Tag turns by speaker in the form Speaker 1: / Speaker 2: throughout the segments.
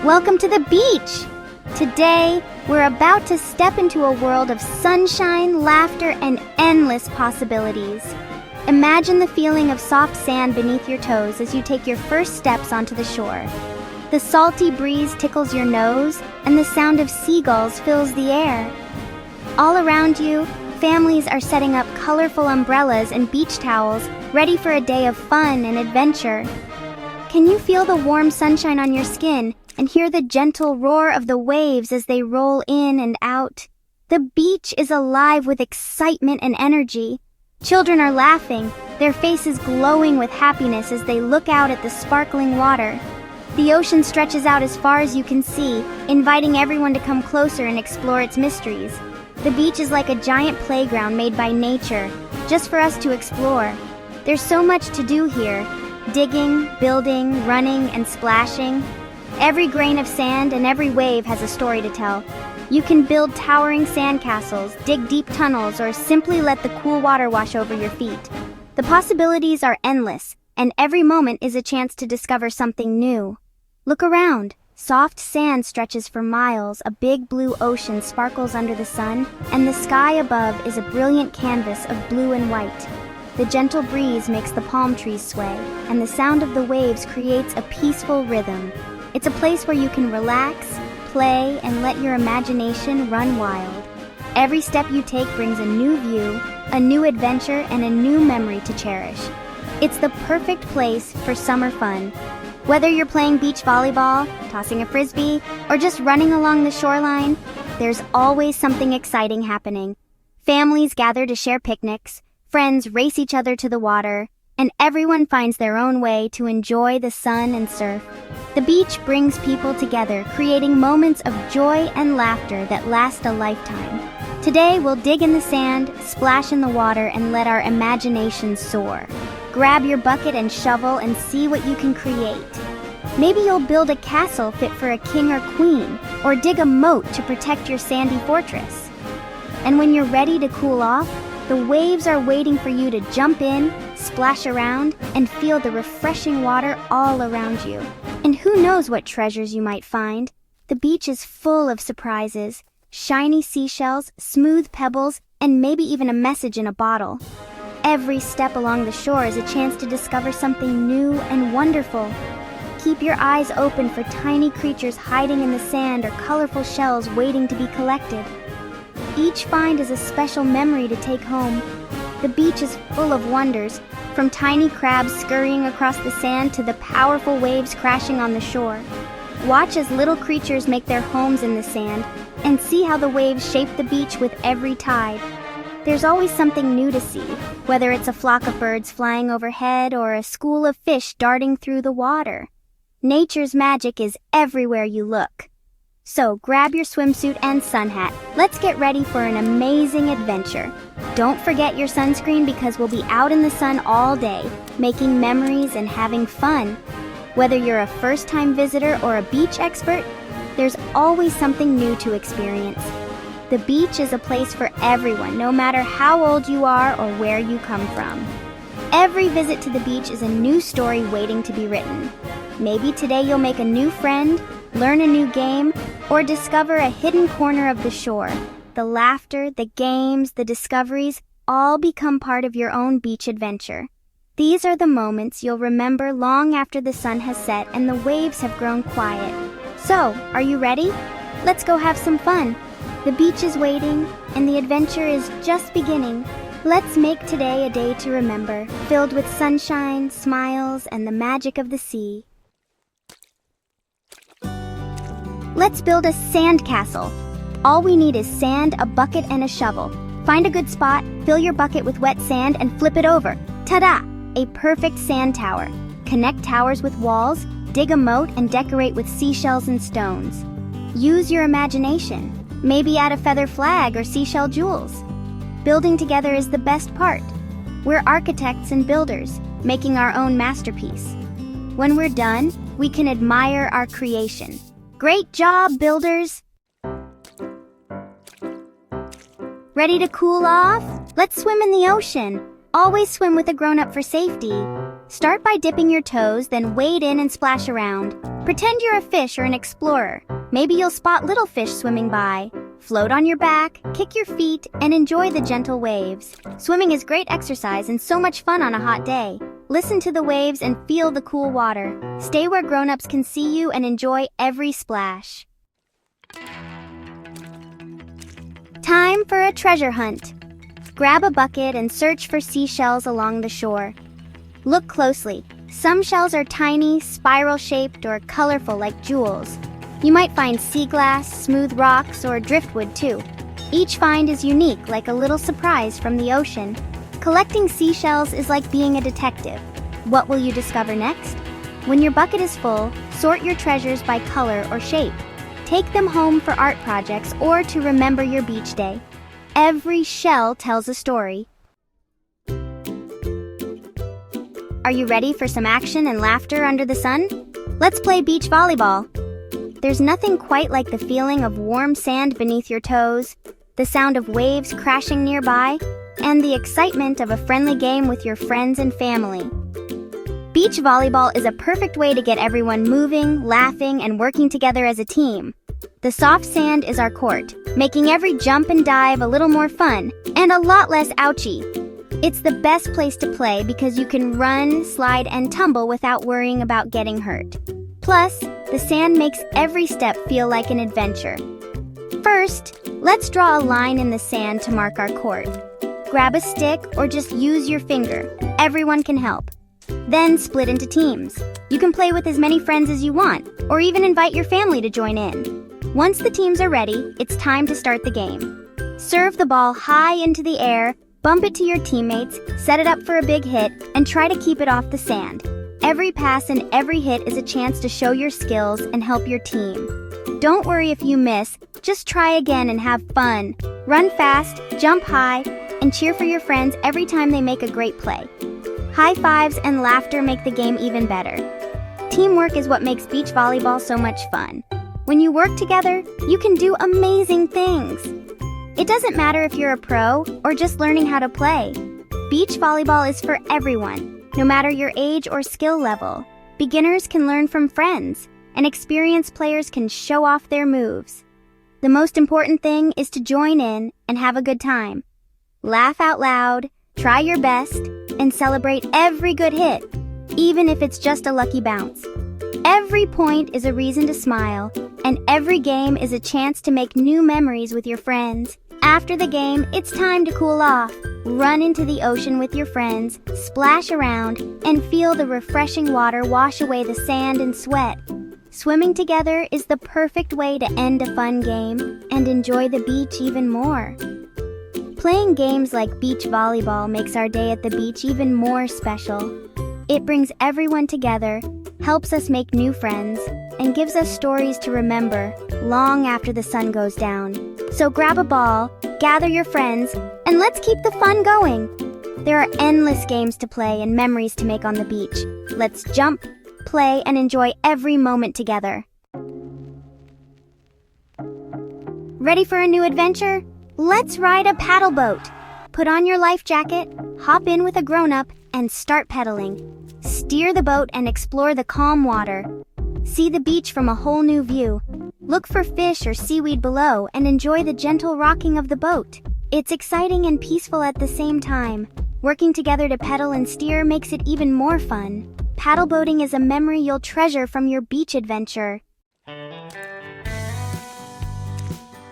Speaker 1: Welcome to the beach! Today, we're about to step into a world of sunshine, laughter, and endless possibilities. Imagine the feeling of soft sand beneath your toes as you take your first steps onto the shore. The salty breeze tickles your nose, and the sound of seagulls fills the air. All around you, families are setting up colorful umbrellas and beach towels, ready for a day of fun and adventure. Can you feel the warm sunshine on your skin and hear the gentle roar of the waves as they roll in and out? The beach is alive with excitement and energy. Children are laughing, their faces glowing with happiness as they look out at the sparkling water. The ocean stretches out as far as you can see, inviting everyone to come closer and explore its mysteries. The beach is like a giant playground made by nature, just for us to explore. There's so much to do here: digging, building, running, and splashing. Every grain of sand and every wave has a story to tell. You can build towering sandcastles, dig deep tunnels, or simply let the cool water wash over your feet. The possibilities are endless, and every moment is a chance to discover something new. Look around. Soft sand stretches for miles, a big blue ocean sparkles under the sun, and the sky above is a brilliant canvas of blue and white. The gentle breeze makes the palm trees sway, and the sound of the waves creates a peaceful rhythm. It's a place where you can relax, play, and let your imagination run wild. Every step you take brings a new view, a new adventure, and a new memory to cherish. It's the perfect place for summer fun. Whether you're playing beach volleyball, tossing a frisbee, or just running along the shoreline, there's always something exciting happening. Families gather to share picnics, friends race each other to the water, and everyone finds their own way to enjoy the sun and surf. The beach brings people together, creating moments of joy and laughter that last a lifetime. Today, we'll dig in the sand, splash in the water, and let our imaginations soar. Grab your bucket and shovel and see what you can create. Maybe you'll build a castle fit for a king or queen, or dig a moat to protect your sandy fortress. And when you're ready to cool off, the waves are waiting for you to jump in, splash around, and feel the refreshing water all around you. And who knows what treasures you might find? The beach is full of surprises: shiny seashells, smooth pebbles, and maybe even a message in a bottle. Every step along the shore is a chance to discover something new and wonderful. Keep your eyes open for tiny creatures hiding in the sand or colorful shells waiting to be collected. Each find is a special memory to take home. The beach is full of wonders, from tiny crabs scurrying across the sand to the powerful waves crashing on the shore. Watch as little creatures make their homes in the sand, and see how the waves shape the beach with every tide. There's always something new to see, whether it's a flock of birds flying overhead or a school of fish darting through the water. Nature's magic is everywhere you look. So grab your swimsuit and sun hat. Let's get ready for an amazing adventure. Don't forget your sunscreen because we'll be out in the sun all day, making memories and having fun. Whether you're a first-time visitor or a beach expert, there's always something new to experience. The beach is a place for everyone, no matter how old you are or where you come from. Every visit to the beach is a new story waiting to be written. Maybe today you'll make a new friend, learn a new game, or discover a hidden corner of the shore. The laughter, the games, the discoveries all become part of your own beach adventure. These are the moments you'll remember long after the sun has set and the waves have grown quiet. So, are you ready? Let's go have some fun. The beach is waiting, and the adventure is just beginning. Let's make today a day to remember, filled with sunshine, smiles, and the magic of the sea. Let's build a sandcastle. All we need is sand, a bucket, and a shovel. Find a good spot, fill your bucket with wet sand, and flip it over. Ta-da! A perfect sand tower. Connect towers with walls, dig a moat, and decorate with seashells and stones. Use your imagination. Maybe add a feather flag or seashell jewels. Building together is the best part. We're architects and builders, making our own masterpiece. When we're done, we can admire our creation. Great job, builders! Ready to cool off? Let's swim in the ocean. Always swim with a grown-up for safety. Start by dipping your toes, then wade in and splash around. Pretend you're a fish or an explorer. Maybe you'll spot little fish swimming by. Float on your back, kick your feet, and enjoy the gentle waves. Swimming is great exercise and so much fun on a hot day. Listen to the waves and feel the cool water. Stay where grown-ups can see you and enjoy every splash. Time for a treasure hunt. Grab a bucket and search for seashells along the shore. Look closely. Some shells are tiny, spiral-shaped, or colorful like jewels. You might find sea glass, smooth rocks, or driftwood too. Each find is unique, like a little surprise from the ocean. Collecting seashells is like being a detective. What will you discover next? When your bucket is full, sort your treasures by color or shape. Take them home for art projects or to remember your beach day. Every shell tells a story. Are you ready for some action and laughter under the sun? Let's play beach volleyball. There's nothing quite like the feeling of warm sand beneath your toes, the sound of waves crashing nearby, and the excitement of a friendly game with your friends and family. Beach volleyball is a perfect way to get everyone moving, laughing, and working together as a team. The soft sand is our court, making every jump and dive a little more fun, and a lot less ouchy. It's the best place to play because you can run, slide, and tumble without worrying about getting hurt. Plus, the sand makes every step feel like an adventure. First, let's draw a line in the sand to mark our court. Grab a stick or just use your finger. Everyone can help. Then split into teams. You can play with as many friends as you want, or even invite your family to join in. Once the teams are ready, it's time to start the game. Serve the ball high into the air, bump it to your teammates, set it up for a big hit, and try to keep it off the sand. Every pass and every hit is a chance to show your skills and help your team. Don't worry if you miss, just try again and have fun. Run fast, jump high, and cheer for your friends every time they make a great play. High fives and laughter make the game even better. Teamwork is what makes beach volleyball so much fun. When you work together, you can do amazing things. It doesn't matter if you're a pro or just learning how to play. Beach volleyball is for everyone, no matter your age or skill level. Beginners can learn from friends, and experienced players can show off their moves. The most important thing is to join in and have a good time. Laugh out loud, try your best, and celebrate every good hit, even if it's just a lucky bounce. Every point is a reason to smile, and every game is a chance to make new memories with your friends. After the game, it's time to cool off. Run into the ocean with your friends, splash around, and feel the refreshing water wash away the sand and sweat. Swimming together is the perfect way to end a fun game and enjoy the beach even more. Playing games like beach volleyball makes our day at the beach even more special. It brings everyone together, helps us make new friends, and gives us stories to remember long after the sun goes down. So grab a ball, gather your friends, and let's keep the fun going. There are endless games to play and memories to make on the beach. Let's jump, play, and enjoy every moment together. Ready for a new adventure? Let's ride a paddle boat. Put on your life jacket, hop in with a grown-up, and start pedaling. Steer the boat and explore the calm water. See the beach from a whole new view. Look for fish or seaweed below and enjoy the gentle rocking of the boat. It's exciting and peaceful at the same time. Working together to pedal and steer makes it even more fun. Paddle boating is a memory you'll treasure from your beach adventure.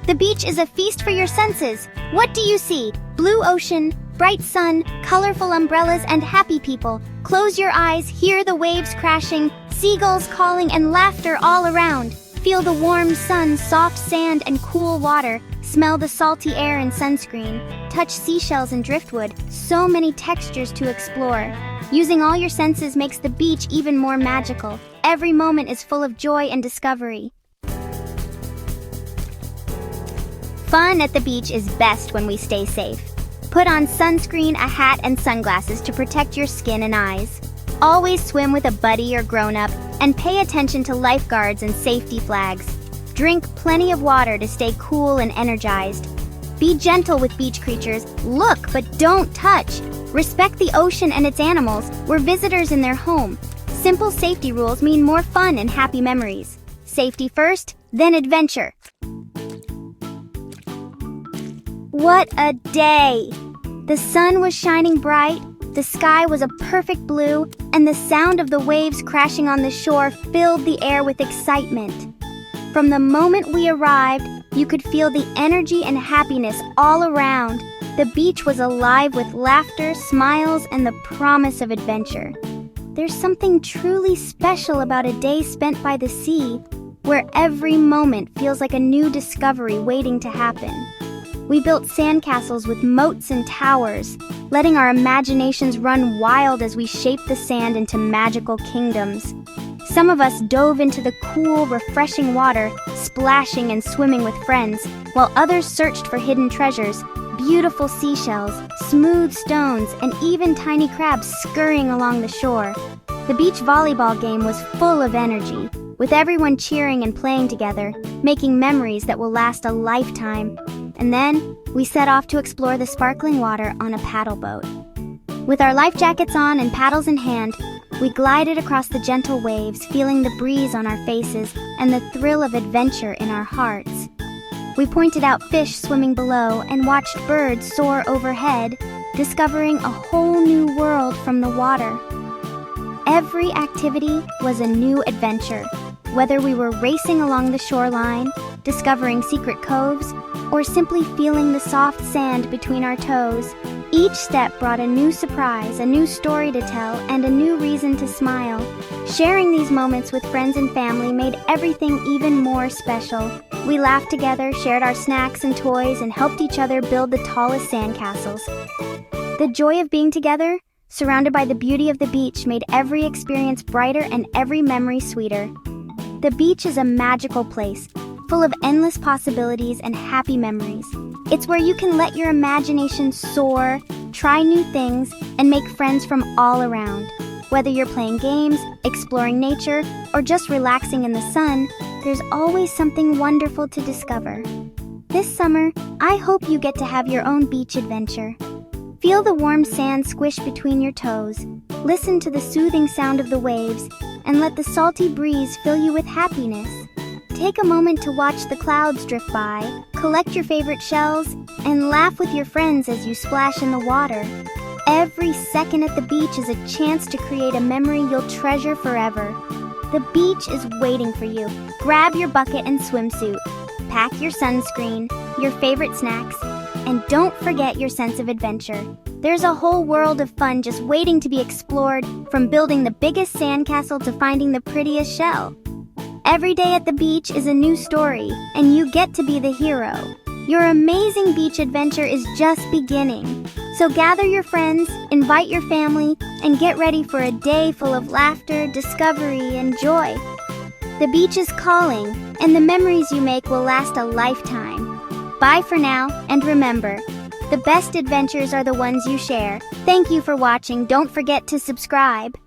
Speaker 1: The beach is a feast for your senses. What do you see? Blue ocean, bright sun, colorful umbrellas, and happy people. Close your eyes, hear the waves crashing, seagulls calling, and laughter all around. Feel the warm sun, soft sand, and cool water. Smell the salty air and sunscreen. Touch seashells and driftwood. So many textures to explore. Using all your senses makes the beach even more magical. Every moment is full of joy and discovery. Fun at the beach is best when we stay safe. Put on sunscreen, a hat, and sunglasses to protect your skin and eyes. Always swim with a buddy or grown-up, and pay attention to lifeguards and safety flags. Drink plenty of water to stay cool and energized. Be gentle with beach creatures. Look, but don't touch. Respect the ocean and its animals. We're visitors in their home. Simple safety rules mean more fun and happy memories. Safety first, then adventure. What a day! The sun was shining bright, the sky was a perfect blue, and the sound of the waves crashing on the shore filled the air with excitement. From the moment we arrived, you could feel the energy and happiness all around. The beach was alive with laughter, smiles, and the promise of adventure. There's something truly special about a day spent by the sea, where every moment feels like a new discovery waiting to happen. We built sandcastles with moats and towers, letting our imaginations run wild as we shaped the sand into magical kingdoms. Some of us dove into the cool, refreshing water, splashing and swimming with friends, while others searched for hidden treasures, beautiful seashells, smooth stones, and even tiny crabs scurrying along the shore. The beach volleyball game was full of energy, with everyone cheering and playing together, making memories that will last a lifetime. And then, we set off to explore the sparkling water on a paddle boat. With our life jackets on and paddles in hand, we glided across the gentle waves, feeling the breeze on our faces and the thrill of adventure in our hearts. We pointed out fish swimming below and watched birds soar overhead, discovering a whole new world from the water. Every activity was a new adventure, whether we were racing along the shoreline, discovering secret coves, or simply feeling the soft sand between our toes. Each step brought a new surprise, a new story to tell, and a new reason to smile. Sharing these moments with friends and family made everything even more special. We laughed together, shared our snacks and toys, and helped each other build the tallest sandcastles. The joy of being together, surrounded by the beauty of the beach, made every experience brighter and every memory sweeter. The beach is a magical place, full of endless possibilities and happy memories. It's where you can let your imagination soar, try new things, and make friends from all around. Whether you're playing games, exploring nature, or just relaxing in the sun, there's always something wonderful to discover. This summer, I hope you get to have your own beach adventure. Feel the warm sand squish between your toes, listen to the soothing sound of the waves, and let the salty breeze fill you with happiness. Take a moment to watch the clouds drift by, collect your favorite shells, and laugh with your friends as you splash in the water. Every second at the beach is a chance to create a memory you'll treasure forever. The beach is waiting for you. Grab your bucket and swimsuit, pack your sunscreen, your favorite snacks, and don't forget your sense of adventure. There's a whole world of fun just waiting to be explored, from building the biggest sandcastle to finding the prettiest shell. Every day at the beach is a new story, and you get to be the hero. Your amazing beach adventure is just beginning. So gather your friends, invite your family, and get ready for a day full of laughter, discovery, and joy. The beach is calling, and the memories you make will last a lifetime. Bye for now, and remember, the best adventures are the ones you share. Thank you for watching. Don't forget to subscribe.